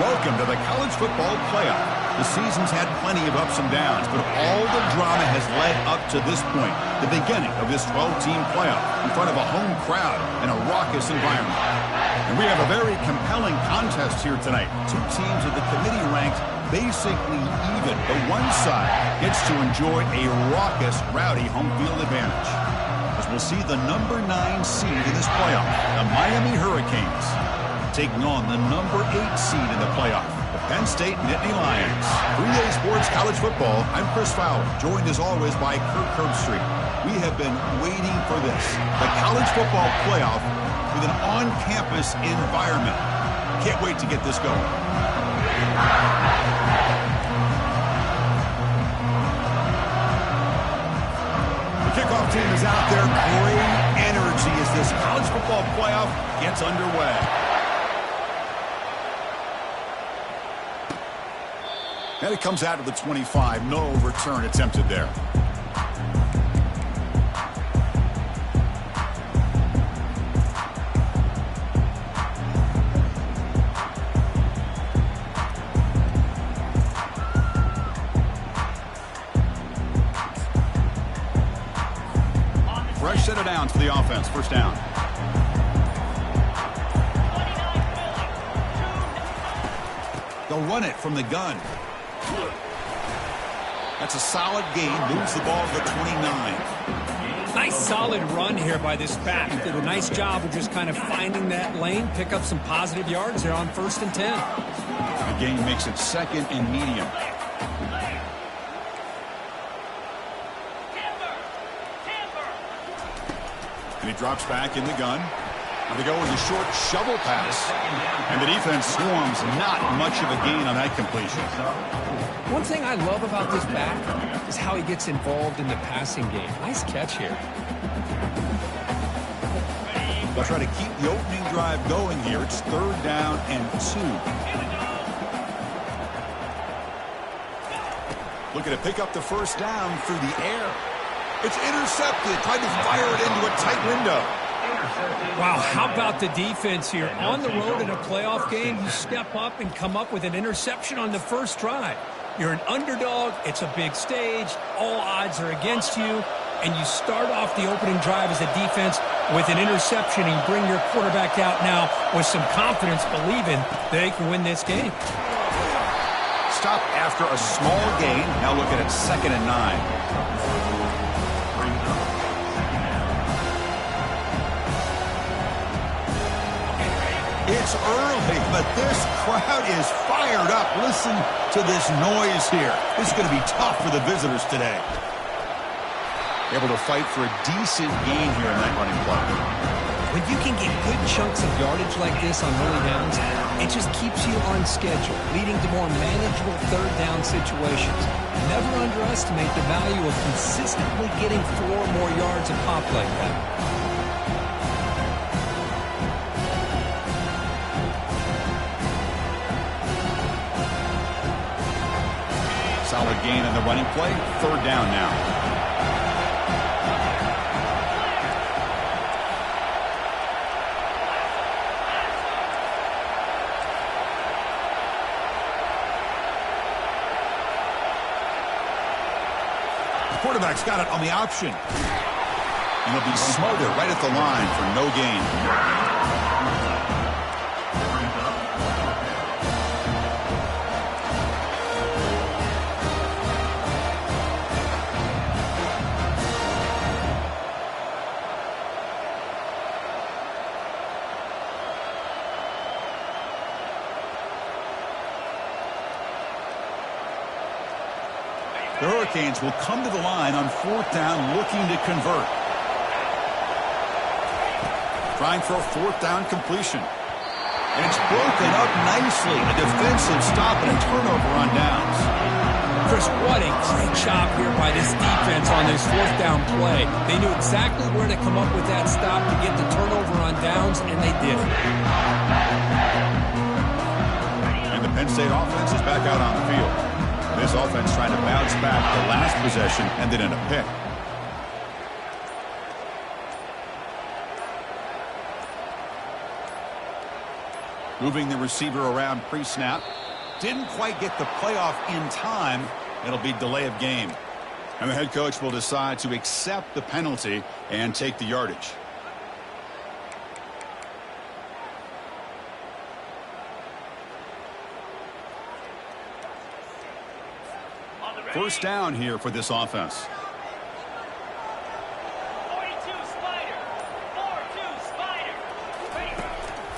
Welcome to the college football playoff. The season's had plenty of ups and downs, but all the drama has led up to this point, the beginning of this 12-team playoff in front of a home crowd and a raucous environment. And we have a very compelling contest here tonight. Two teams of the committee ranked basically even, but one side gets to enjoy a raucous, rowdy home field advantage. As we'll see the number 9 seed in this playoff, the Miami Hurricanes, taking on the number 8 seed in the playoff, the Penn State Nittany Lions. 3A Sports College Football, I'm Chris Fowler, joined as always by Kirk Herbstreit. We have been waiting for this, the college football playoff with an on-campus environment. Can't wait to get this going. The kickoff team is out there. Great energy as this college football playoff gets underway. And it comes out of the 25. No return attempted there. Fresh set of downs for the offense. First down. They'll run it from the gun. That's a solid gain. Moves the ball to the 29. Nice solid run here by this back. Did a nice job of just kind of finding that lane, pick up some positive yards there on 1st and 10. The gain makes it 2nd and medium. And he drops back in the gun. And they go with a short shovel pass. And the defense swarms. Not much of a gain on that completion. One thing I love about this back is how he gets involved in the passing game. Nice catch here. They'll try to keep the opening drive going here. It's 3rd down and 2. Looking to pick up the first down through the air. It's intercepted. Tried to fire it into a tight window. Wow, how about the defense here? On the road in a playoff game, you step up and come up with an interception on the first drive. You're an underdog. It's a big stage. All odds are against you. And you start off the opening drive as a defense with an interception, and you bring your quarterback out now with some confidence, believing they can win this game. Stop after a small gain. Now looking at 2nd and 9. It's early, but this crowd is fired up. Listen to this noise here. This is going to be tough for the visitors today. Able to fight for a decent gain here in that running play. When you can get good chunks of yardage like this on early downs, it just keeps you on schedule, leading to more manageable 3rd down situations. Never underestimate the value of consistently getting 4 more yards of pop like that. Solid gain in the running play. 3rd down now. The quarterback's got it on the option. And he'll be smothered right at the line for no gain. The Hurricanes will come to the line on 4th down, looking to convert. Trying for a 4th down completion. And it's broken up nicely. A defensive stop and a turnover on downs. Chris, what a great job here by this defense on this 4th down play. They knew exactly where to come up with that stop to get the turnover on downs, and they did it. And the Penn State offense is back out on the field. This offense trying to bounce back the last possession, ended in a pick. Moving the receiver around pre-snap. Didn't quite get the playoff in time. It'll be delay of game. And the head coach will decide to accept the penalty and take the yardage. First down here for this offense.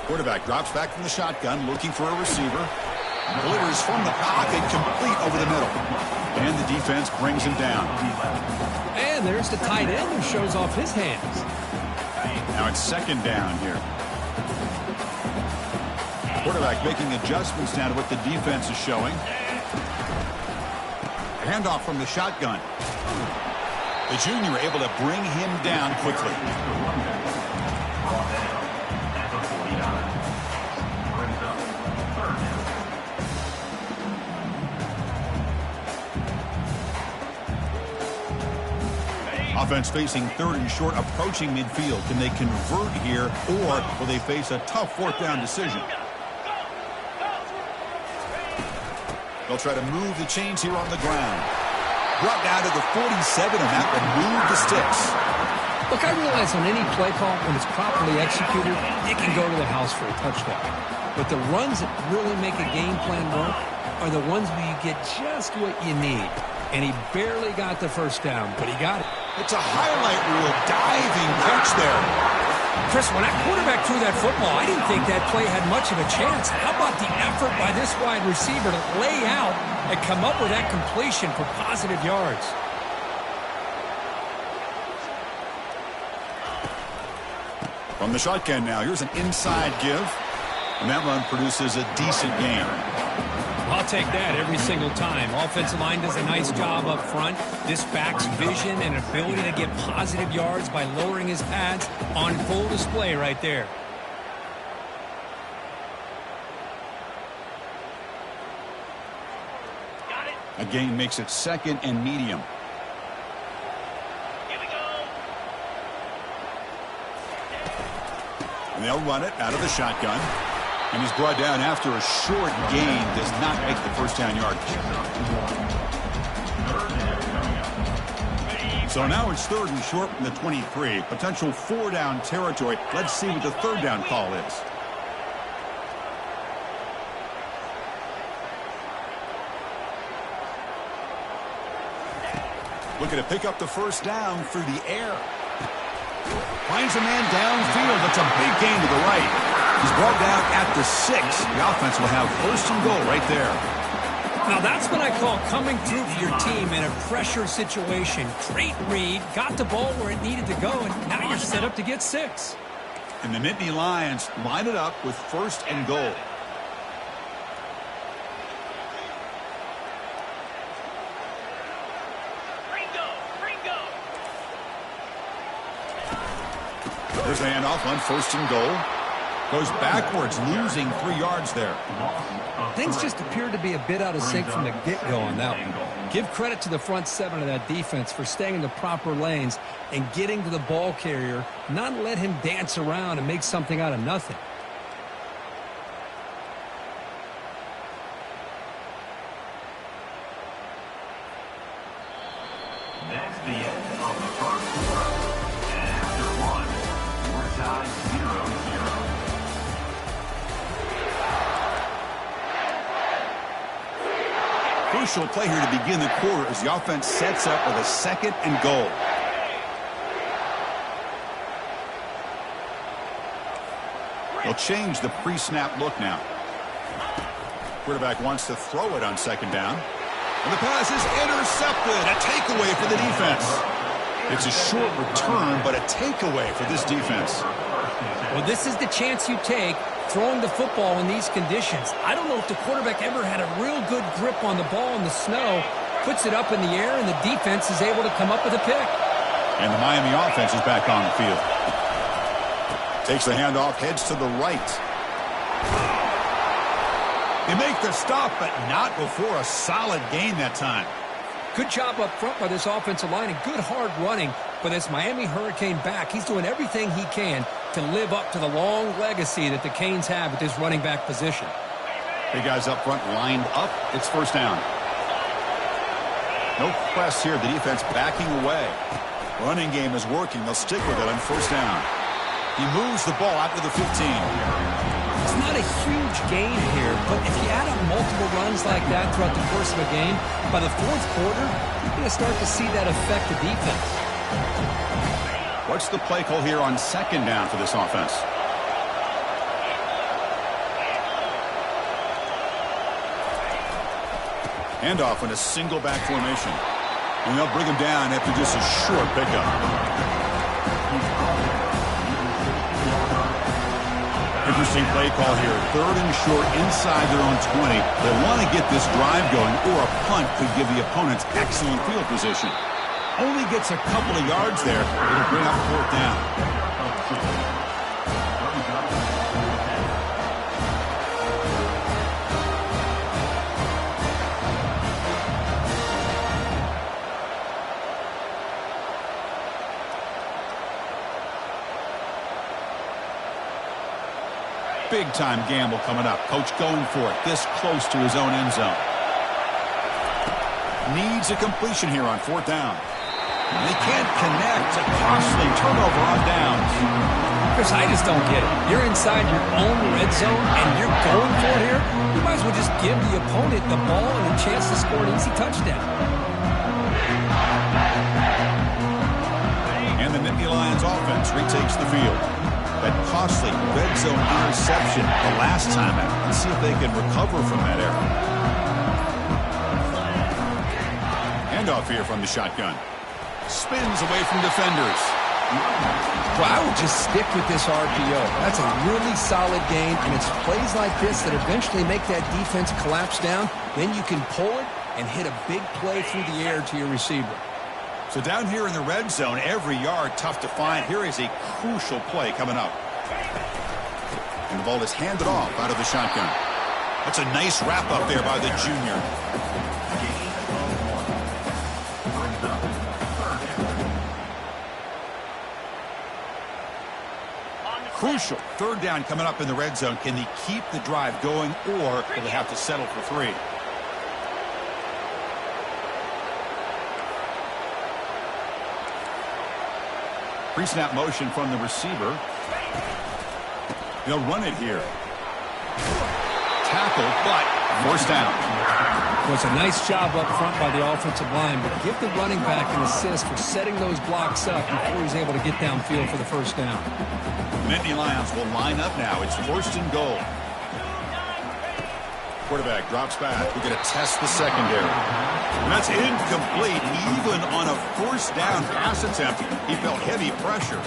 Quarterback drops back from the shotgun, looking for a receiver. Delivers from the pocket, complete over the middle. And the defense brings him down. And there's the tight end who shows off his hands. Now it's second down here. Quarterback making adjustments now to what the defense is showing. Handoff from the shotgun. The junior able to bring him down quickly. Offense facing third and short, approaching midfield. Can they convert here, or will they face a tough fourth down decision? They'll try to move the chains here on the ground. Brought down to the 47, and that will move the sticks. Look, I realize on any play call, when it's properly executed, it can go to the house for a touchdown. But the runs that really make a game plan work are the ones where you get just what you need. And he barely got the first down, but he got it. It's a highlight reel diving catch there. Chris, when that quarterback threw that football, I didn't think that play had much of a chance. How about the effort by this wide receiver to lay out and come up with that completion for positive yards? From the shotgun now, here's an inside give. And that run produces a decent gain. I'll take that every single time. Offensive line does a nice job up front. This back's vision and ability to get positive yards by lowering his pads on full display right there. Got it. A gain makes it second and medium. Here we go. And they'll run it out of the shotgun. And he's brought down after a short gain. Does not make the first down yardage. So now it's third and short from the 23. Potential four-down territory. Let's see what the third down call is. Looking to pick up the first down through the air. Finds a man downfield. That's a big gain to the right. He's brought down at the 6. The offense will have first and goal right there. Now that's what I call coming through for your team in a pressure situation. Great read, got the ball where it needed to go, and now you're set up to get 6. And the Nittany Lions line it up with first and goal. There's the handoff on first and goal. Goes backwards, losing 3 yards there. Things just appeared to be a bit out of sync from the get-go on that one. Give credit to the front 7 of that defense for staying in the proper lanes and getting to the ball carrier, not let him dance around and make something out of nothing. That's the end of the first quarter. And after one, we're tied 0-0. Crucial play here to begin the quarter as the offense sets up with a second and goal. They'll change the pre-snap look now. Quarterback wants to throw it on second down. And the pass is intercepted. A takeaway for the defense. It's a short return, but a takeaway for this defense. Well, this is the chance you take throwing the football in these conditions. I don't know if the quarterback ever had a real good grip on the ball in the snow, puts it up in the air, and the defense is able to come up with a pick. And the Miami offense is back on the field. Takes the handoff, heads to the right. They make the stop, but not before a solid gain that time. Good job up front by this offensive line and good hard running, for this Miami Hurricane back. He's doing everything he can to live up to the long legacy that the Canes have at this running back position. Big guys up front lined up. It's first down. No press here. The defense backing away. Running game is working. They'll stick with it on first down. He moves the ball out to the 15. It's not a huge gain here, but if you add up multiple runs like that throughout the course of a game, by the fourth quarter, you're going to start to see that affect the defense. What's the play call here on second down for this offense? Handoff in a single back formation. And they'll bring him down after just a short pickup. Interesting play call here. Third and short inside their own 20. They want to get this drive going, or a punt could give the opponents excellent field position. Only gets a couple of yards there. It'll bring up fourth down. Big-time gamble coming up. Coach going for it this close to his own end zone. Needs a completion here on fourth down. They can't connect. A costly turnover on downs. Chris, I just don't get it. You're inside your own red zone and you're going for it here? You might as well just give the opponent the ball and a chance to score an easy touchdown. And the Nittany Lions offense retakes the field. That costly red zone interception the last time out. Let's see if they can recover from that error. Handoff here from the shotgun. Spins away from defenders. Well, I would just stick with this RPO. That's a really solid game, and it's plays like this that eventually make that defense collapse down. Then you can pull it and hit a big play through the air to your receiver. So down here in the red zone, every yard tough to find. Here is a crucial play coming up. And the ball is handed off out of the shotgun. That's a nice wrap up there by the junior. Crucial third down coming up in the red zone. Can they keep the drive going, or will they have to settle for three? Pre-snap motion from the receiver. They'll run it here. Tackle, but first down. Well, it's a nice job up front by the offensive line, but give the running back an assist for setting those blocks up before he's able to get downfield for the first down. The Nittany Lions will line up now. It's first and goal. Quarterback drops back. We're going to test the secondary. And that's incomplete. Even on a first down pass attempt, he felt heavy pressure.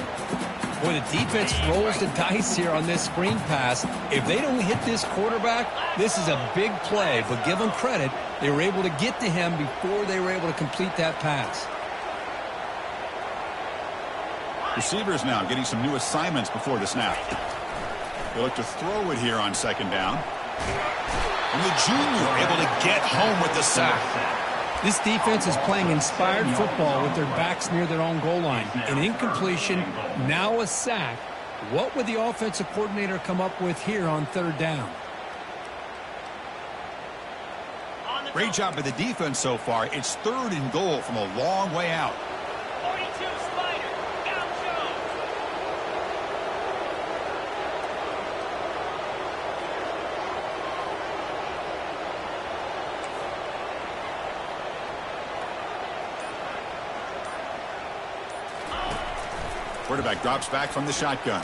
Boy, the defense rolls the dice here on this screen pass. If they don't hit this quarterback, this is a big play. But give them credit. They were able to get to him before they were able to complete that pass. Receivers now getting some new assignments before the snap. They look to throw it here on second down. And the junior able to get home with the sack. This defense is playing inspired football with their backs near their own goal line. An incompletion, now a sack. What would the offensive coordinator come up with here on third down? Great job by the defense so far. It's third and goal from a long way out. Quarterback drops back from the shotgun.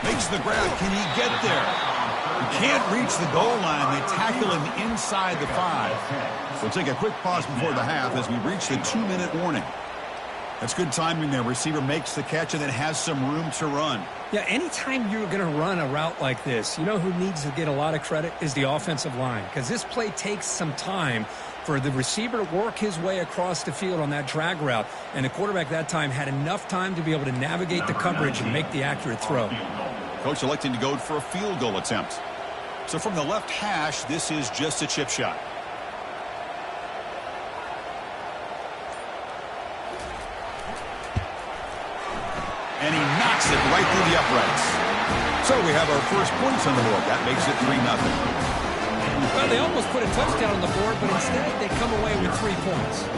Makes the grab. Can he get there? He can't reach the goal line. They tackle him inside the 5. We'll take a quick pause before the half as we reach the 2-minute warning. That's good timing there. Receiver makes the catch and then has some room to run. Yeah, anytime you're going to run a route like this, you know who needs to get a lot of credit is the offensive line, because this play takes some time for the receiver to work his way across the field on that drag route, and the quarterback that time had enough time to be able to navigate the coverage and make the accurate throw. Coach electing to go for a field goal attempt. So from the left hash, this is just a chip shot. And he knocks it right through the uprights. So we have our first points on the board. That makes it 3-0. Well, they almost put a touchdown on the board, but instead they come away with 3 points.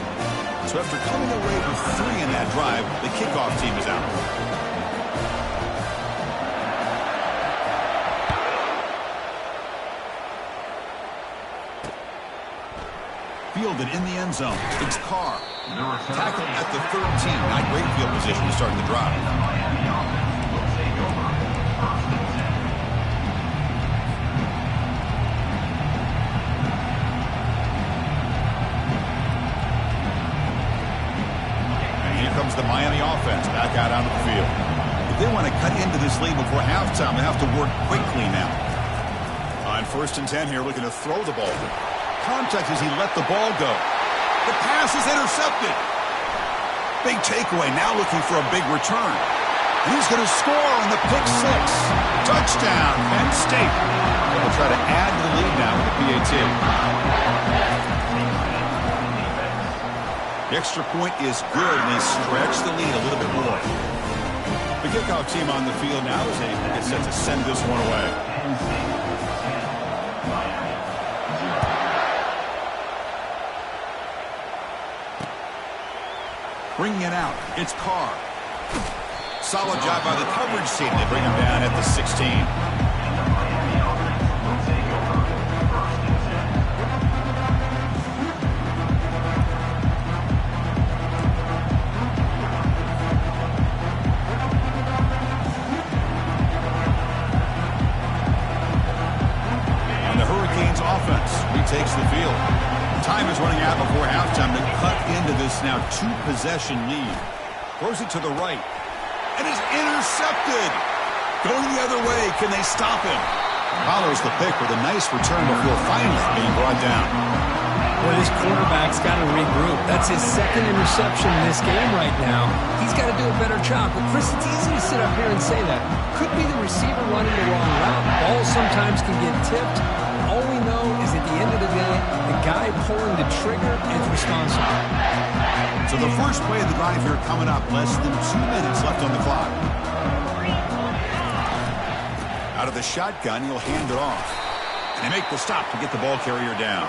So after coming away with 3 in that drive, the kickoff team is out. Fielded in the end zone. It's Carr. Tackled at the 13. Not great field position to start the drive. And here comes the Miami offense back out onto the field. If they want to cut into this lead before halftime, they have to work quickly now. On 1st and 10 here, looking to throw the ball. Contact as he let the ball go. The pass is intercepted. Big takeaway, now looking for a big return. And he's going to score on the pick 6. Touchdown, Penn State. They'll try to add to the lead now with the PAT. The extra point is good, and they stretch the lead a little bit more. The kickoff team on the field now as they get set to send this one away. Bringing it out, it's Carr. Solid job by the coverage team. They bring him down at the 16. And the Hurricanes offense retakes the field. Time is running out before halftime to cut into this now 2-possession lead. Throws it to the right. And is intercepted. Going the other way. Can they stop him? Follows the pick with a nice return before finally being brought down. Well, this quarterback's got to regroup. That's his 2nd interception in this game right now. He's got to do a better job. But, Chris, it's easy to sit up here and say that. Could be the receiver running the wrong route. Balls sometimes can get tipped. All we know is at the end of the day, the guy pulling the trigger is responsible. So the first play of the drive here coming up. Less than 2 minutes left on the clock. Out of the shotgun, he'll hand it off. And they make the stop to get the ball carrier down.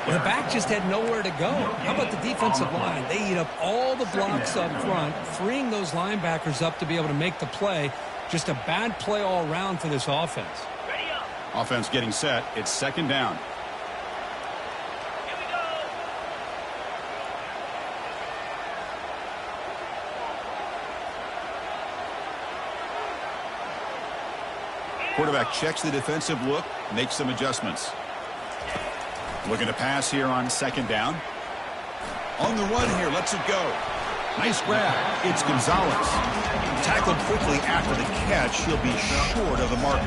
Well, the back just had nowhere to go. How about the defensive line? They eat up all the blocks up front, freeing those linebackers up to be able to make the play. Just a bad play all around for this offense. Offense getting set. It's 2nd down. Here we go. Quarterback checks the defensive look, makes some adjustments. Looking to pass here on 2nd down. On the run here, lets it go. Nice grab. It's Gonzalez. Tackled quickly after the catch. He'll be short of the marker.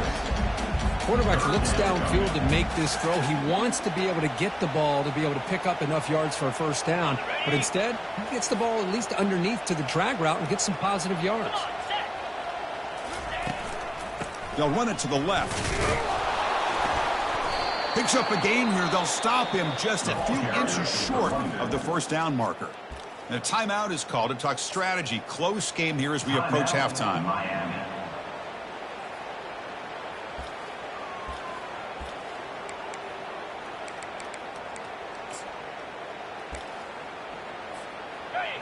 Quarterback looks downfield to make this throw. He wants to be able to get the ball to be able to pick up enough yards for a 1st down. But instead, he gets the ball at least underneath to the drag route and gets some positive yards. They'll run it to the left. Picks up a gain here. They'll stop him just a few inches short of the 1st down marker. And a timeout is called to talk strategy. Close game here as we approach halftime.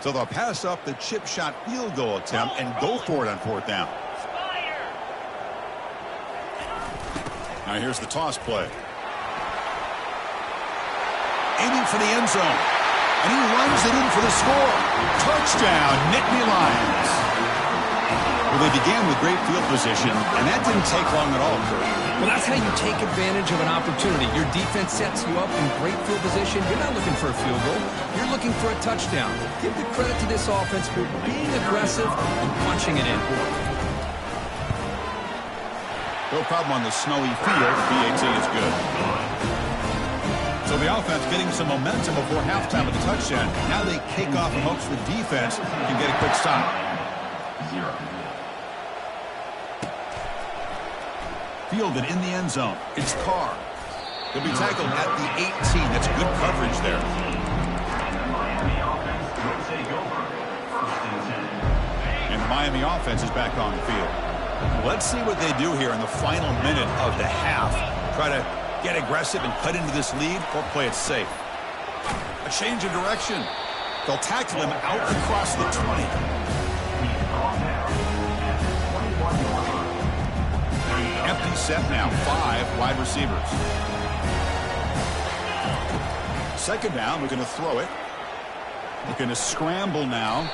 So they'll pass up the chip shot field goal attempt and go for it on 4th down. Now here's the toss play. Aiming for the end zone. And he runs it in for the score. Touchdown, Nittany Lions. Well, they began with great field position, and that didn't take long at all, Kurt. Well, that's how you take advantage of an opportunity. Your defense sets you up in great field position. You're not looking for a field goal. You're looking for a touchdown. Give the credit to this offense for being aggressive and punching it in. No problem on the snowy field. PAT is good. So the offense getting some momentum before halftime with the touchdown. Now they kick off in hopes the defense can get a quick stop. 0. Fielded in the end zone. It's Carr. He'll be tackled at the 18. That's good coverage there. And Miami offense is back on the field. Let's see what they do here in the final minute of the half. Try to get aggressive and cut into this lead or play it safe. A change of direction. They'll tackle him out across the 20. Empty set now, 5 wide receivers. Second down, we're going to throw it. We're going to scramble now.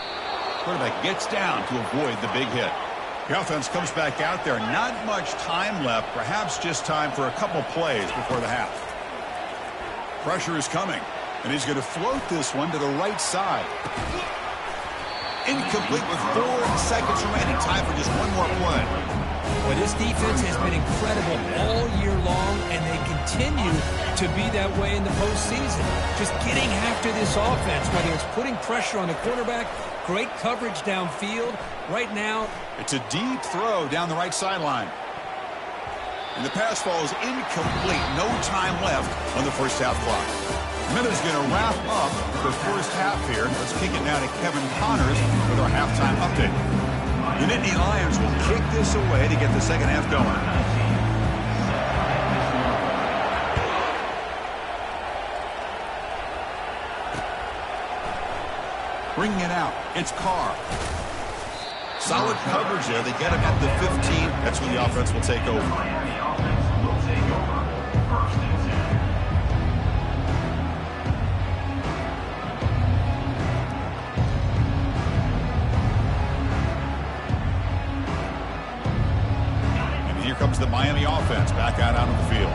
Quarterback gets down to avoid the big hit. The offense comes back out there. Not much time left. Perhaps just time for a couple plays before the half. Pressure is coming. And he's going to float this one to the right side. Incomplete with 4 seconds remaining. Time for just one more play. Well, this defense has been incredible all year long, and they continue to be that way in the postseason. Just getting after this offense, whether it's putting pressure on the quarterback, great coverage downfield. Right now, it's a deep throw down the right sideline. And the pass falls incomplete. No time left on the first half clock. Miller's going to wrap up the first half here. Let's kick it now to Kevin Connors with our halftime update. The Nittany Lions will kick this away to get the second half going. Bringing it out. It's Carr. Solid coverage there. They get him at the 15. That's when the offense will take over. Comes the Miami offense back out onto the field.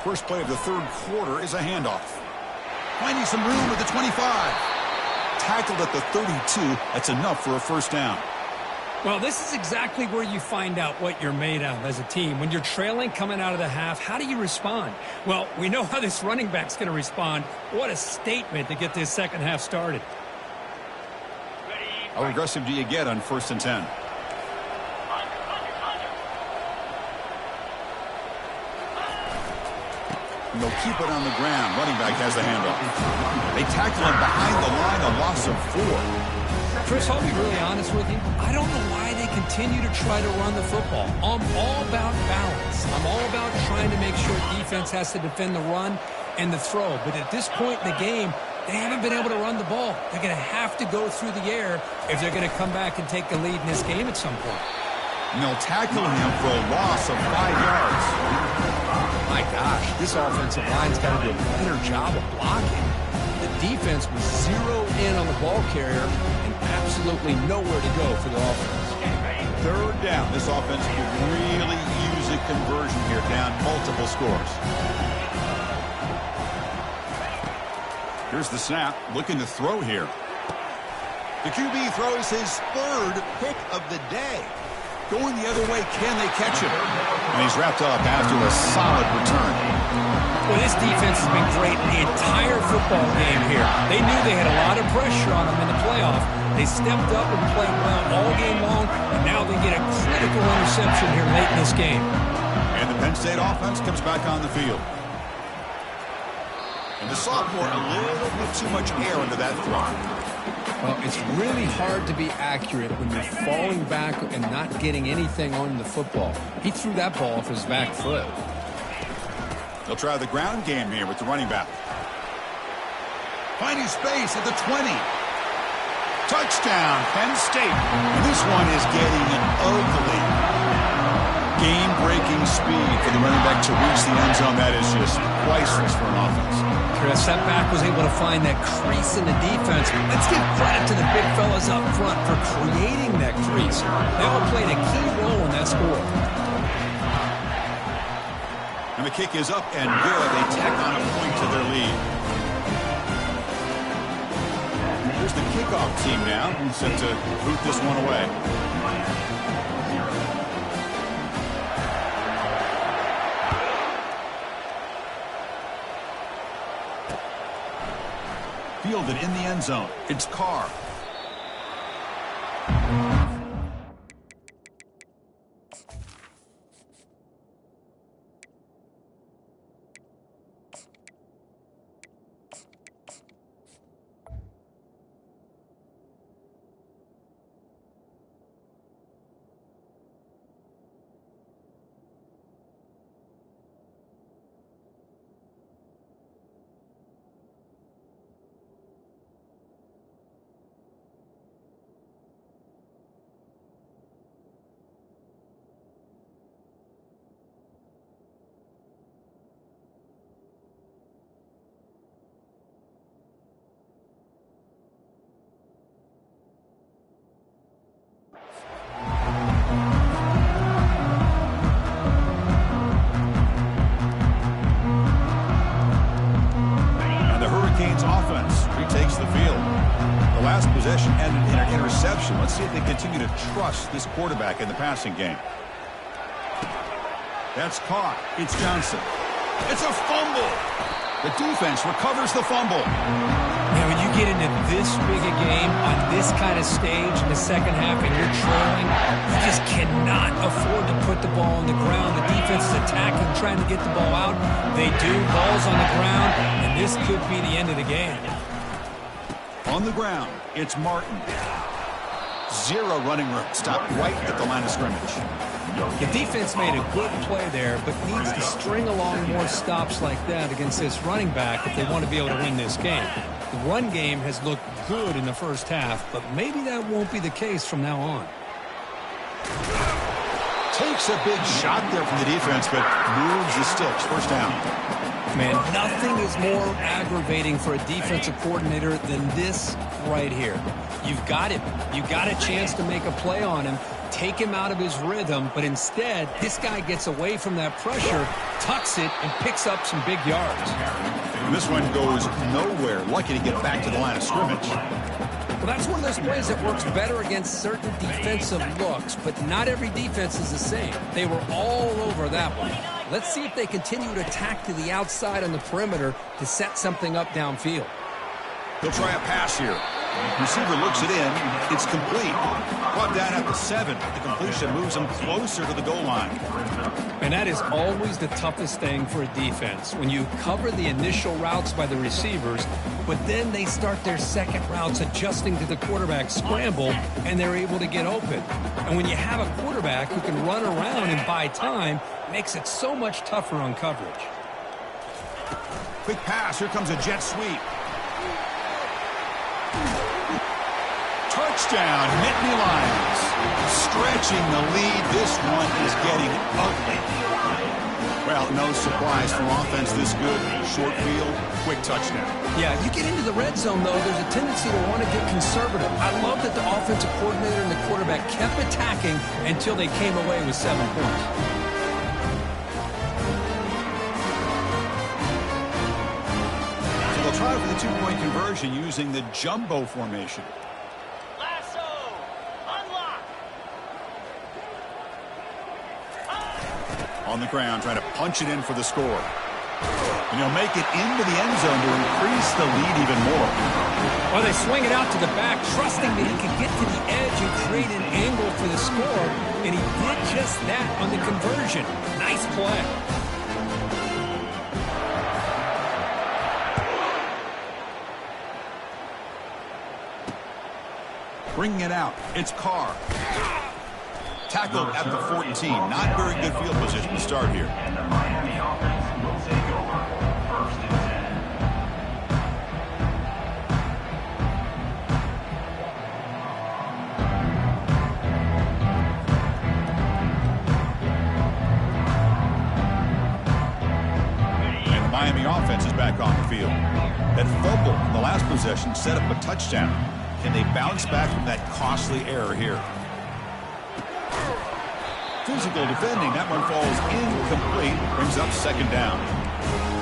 First play of the third quarter is a handoff. Finding some room at the 25. Tackled at the 32. That's enough for a first down. Well, this is exactly where you find out what you're made of as a team. When you're trailing coming out of the half, how do you respond? Well, we know how this running back's going to respond. What a statement to get this second half started. How aggressive do you get on 1st and 10? And they'll keep it on the ground. Running back has the handoff. They tackle him behind the line, a loss of 4. Chris, I'll be really honest with you. I don't know why they continue to try to run the football. I'm all about balance. I'm all about trying to make sure defense has to defend the run and the throw. But at this point in the game, they haven't been able to run the ball. They're going to have to go through the air if they're going to come back and take the lead in this game at some point. And they'll tackle him for a loss of 5 yards. My gosh, this offensive line's got to do a better job of blocking. The defense was zeroed in on the ball carrier and absolutely nowhere to go for the offense. Third down. This offense could really use a conversion here, down multiple scores. Here's the snap, looking to throw here. The QB throws his 3rd pick of the day. Going the other way, can they catch him? And he's wrapped up after a solid return. Well, this defense has been great the entire football game here. They knew they had a lot of pressure on them in the playoff. They stepped up and played well all game long, and now they get a critical interception here late in this game. And the Penn State offense comes back on the field. And the sophomore, a little bit too much air into that throw. Well, it's really hard to be accurate when you're falling back and not getting anything on the football. He threw that ball off his back foot. They'll try the ground game here with the running back. Finding space at the 20. Touchdown, Penn State. And this one is getting ugly. Game-breaking speed for the running back to reach the end zone. That is just priceless for an offense. Chris, that back was able to find that crease in the defense. Let's give credit to the big fellas up front for creating that crease. They all played a key role in that score. And the kick is up and good. They tack on a point to their lead. Here's the kickoff team now, set to boot this one away. Fielded in the end zone. It's Carr. the field. The last possession ended in an interception. Let's see if they continue to trust this quarterback in the passing game. That's caught. It's Johnson. It's a fumble. The defense recovers the fumble. Yeah, when you get into this big a game on this kind of stage in the second half and you're trailing, you just cannot afford to put the ball on the ground. The defense is attacking, trying to get the ball out. They do. Ball's on the ground, and this could be the end of the game. On the ground, it's Martin. Zero running room. Stopped right at the line of scrimmage. The defense made a good play there, but needs to string along more stops like that against this running back if they want to be able to win this game. The run game has looked good in the first half, but maybe that won't be the case from now on. Takes a big shot there from the defense, but moves the sticks. First down. Man, nothing is more aggravating for a defensive coordinator than this right here. You've got him. You've got a chance to make a play on him, take him out of his rhythm, but instead, this guy gets away from that pressure, tucks it, and picks up some big yards. And this one goes nowhere. Lucky to get back to the line of scrimmage. Well, that's one of those plays that works better against certain defensive looks, but not every defense is the same. They were all over that one. Let's see if they continue to attack to the outside on the perimeter to set something up downfield. He'll try a pass here. Receiver looks it in. It's complete. Brought down at the 7. The completion moves him closer to the goal line. And that is always the toughest thing for a defense. When you cover the initial routes by the receivers, but then they start their second routes adjusting to the quarterback scramble, and they're able to get open. And when you have a quarterback who can run around and buy time, it makes it so much tougher on coverage. Quick pass. Here comes a jet sweep. Touchdown, Nittany Lions. Stretching the lead. This one is getting ugly. Well, no surprise from offense this good. Short field, quick touchdown. Yeah, you get into the red zone, though, there's a tendency to want to get conservative. I love that the offensive coordinator and the quarterback kept attacking until they came away with 7 points. They'll try for the two-point conversion using the jumbo formation. Lasso, unlock. On the ground, trying to punch it in for the score. And he'll make it into the end zone to increase the lead even more. Well, they swing it out to the back, trusting that he could get to the edge and create an angle for the score, and he did just that on the conversion. Nice play. Bringing it out, it's Carr. Tackled at the 14. Not very good field position to start here. And the Miami offense will take over. First and 10. And the Miami offense is back on the field. That fumble in the last possession set up a touchdown. Can they bounce back from that costly error here? Physical defending. That one falls incomplete. Brings up second down.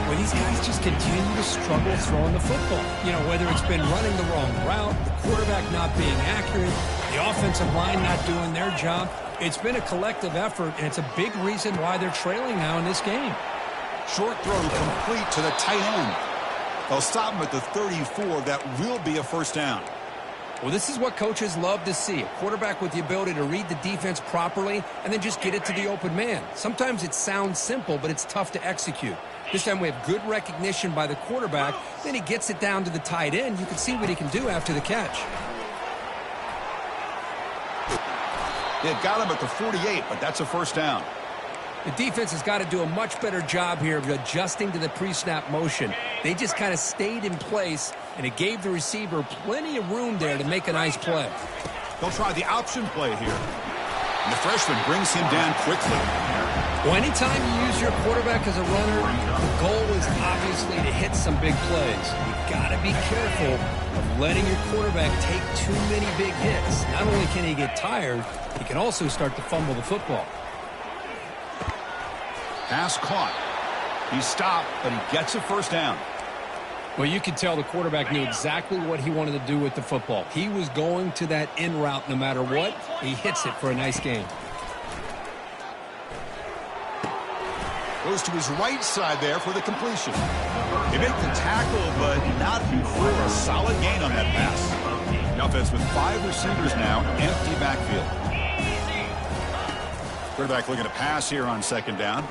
Well, these guys just continue to struggle throwing the football. You know, whether it's been running the wrong route, the quarterback not being accurate, the offensive line not doing their job. It's been a collective effort, and it's a big reason why they're trailing now in this game. Short throw complete to the tight end. They'll stop him at the 34. That will be a first down. Well, this is what coaches love to see. A quarterback with the ability to read the defense properly and then just get it to the open man. Sometimes it sounds simple, but it's tough to execute. This time we have good recognition by the quarterback. Then he gets it down to the tight end. You can see what he can do after the catch. They've got him at the 48, but that's a first down. The defense has got to do a much better job here of adjusting to the pre-snap motion. They just kind of stayed in place, and it gave the receiver plenty of room there to make a nice play. They'll try the option play here. And the freshman brings him down quickly. Well, anytime you use your quarterback as a runner, the goal is obviously to hit some big plays. You've got to be careful of letting your quarterback take too many big hits. Not only can he get tired, he can also start to fumble the football. Pass caught. He's stopped, but he gets a first down. Well, you could tell the quarterback knew exactly what he wanted to do with the football. He was going to that in route no matter what. He hits it for a nice gain. Goes to his right side there for the completion. He made the tackle, but not before a solid gain on that pass. The offense with 5 receivers now, empty backfield. Quarterback looking to pass here on second down.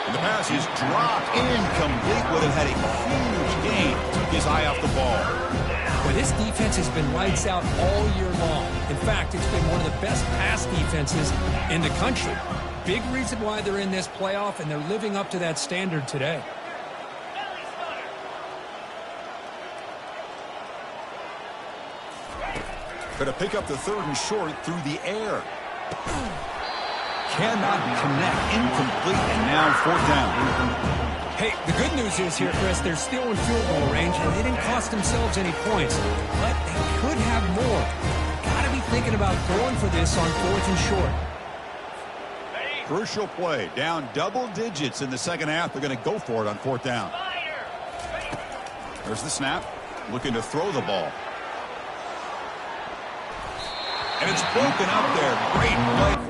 And the pass is dropped, incomplete. Would have had a huge gain. Took his eye off the ball. Well, this defense has been lights out all year long. In fact, it's been one of the best pass defenses in the country. Big reason why they're in this playoff, and they're living up to that standard today. Going to pick up the 3rd and short through the air. Cannot connect, incomplete, and now 4th down. Hey, the good news is here, Chris, they're still in field goal range, and they didn't cost themselves any points. But they could have more. Got to be thinking about going for this on 4th and short. Crucial play, down double digits in the second half. They're going to go for it on 4th down. There's the snap, looking to throw the ball. And it's broken up there. Great play.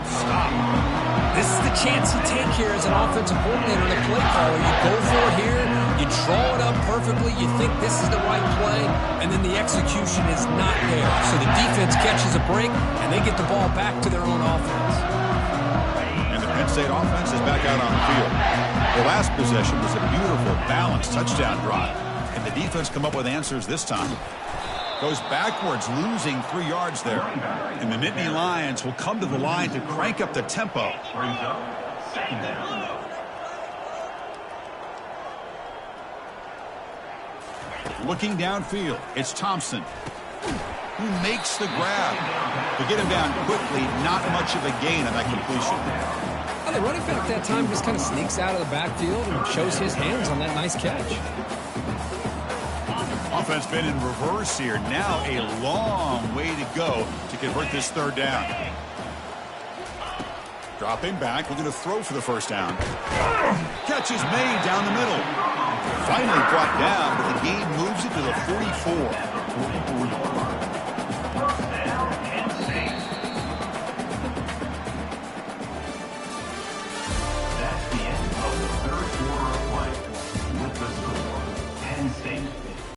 Stop. This is the chance you take here as an offensive coordinator and a play caller. You go for it here, you draw it up perfectly, you think this is the right play, and then the execution is not there. So the defense catches a break, and they get the ball back to their own offense. And the Penn State offense is back out on the field. The last possession was a beautiful, balanced touchdown drive. And the defense come up with answers this time. Goes backwards, losing 3 yards there. And the Nittany Lions will come to the line to crank up the tempo. Looking downfield, it's Thompson, who makes the grab. To get him down quickly, not much of a gain on that completion. Well, the running back that time just kind of sneaks out of the backfield and shows his hands on that nice catch. Offense been in reverse here. Now a long way to go to convert this 3rd down. Dropping back, looking to throw for the 1st down. Catch is made down the middle. Finally brought down, but the game moves it to the 44. That's the end of the 3rd quarter of play.